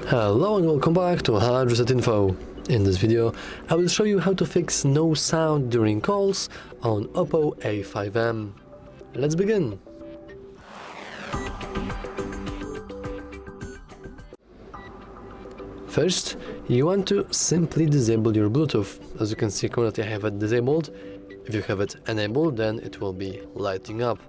Hello and welcome back to Hard Reset Info. In this video, I will show you how to fix no sound during calls on OPPO A5m. Let's begin. First, you want to simply disable your Bluetooth. As you can see, currently I have it disabled. If you have it enabled, then it will be lighting up.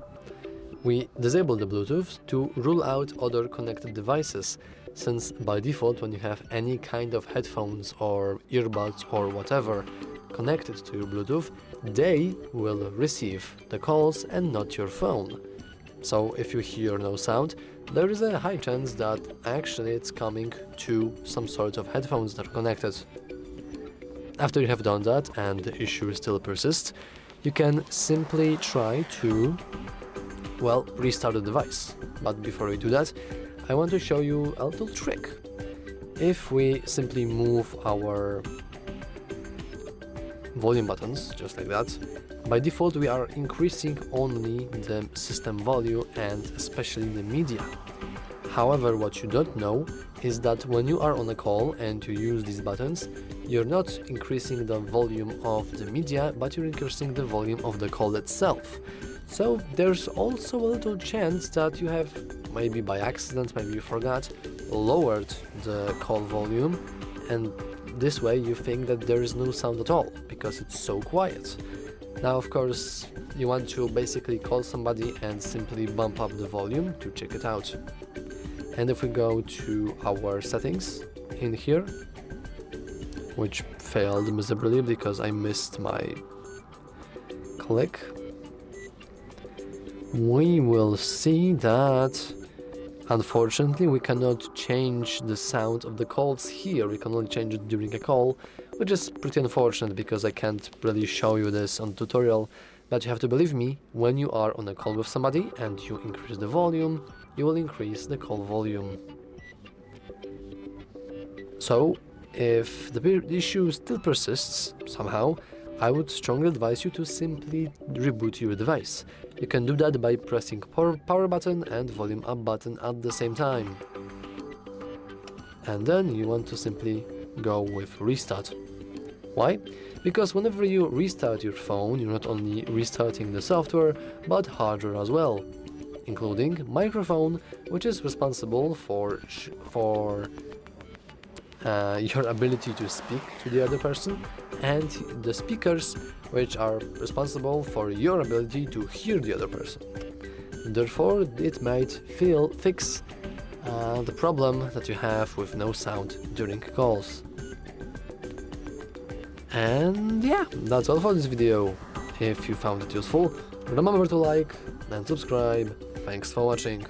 We disable the Bluetooth to rule out other connected devices, since by default when you have any kind of headphones or earbuds or whatever connected to your Bluetooth, they will receive the calls and not your phone. So if you hear no sound, there is a high chance that actually it's coming to some sort of headphones that are connected. After you have done that and the issue still persists, you can simply try to restart the device. But before we do that, I want to show you a little trick. If we simply move our volume buttons, just like that, by default we are increasing only the system value and especially the media. However, what you don't know is that when you are on a call and you use these buttons, you're not increasing the volume of the media, but you're increasing the volume of the call itself. So there's also a little chance that you have, maybe by accident, maybe you forgot, lowered the call volume, and this way you think that there is no sound at all because it's so quiet. Now of course you want to basically call somebody and simply bump up the volume to check it out. And if we go to our settings in here, which failed miserably because I missed my click, we will see that unfortunately we cannot change the sound of the calls here. We can only change it during a call, which is pretty unfortunate because I can't really show you this on tutorial. But you have to believe me, when you are on a call with somebody and you increase the volume, you will increase the call volume. So if the issue still persists somehow, I would strongly advise you to simply reboot your device. You can do that by pressing power button and volume up button at the same time. And then you want to simply go with restart. Why? Because whenever you restart your phone, you're not only restarting the software, but hardware as well, including microphone, which is responsible for your ability to speak to the other person, and the speakers, which are responsible for your ability to hear the other person. Therefore, it might fix the problem that you have with no sound during calls. And yeah, that's all for this video. If you found it useful, remember to like and subscribe. Thanks for watching.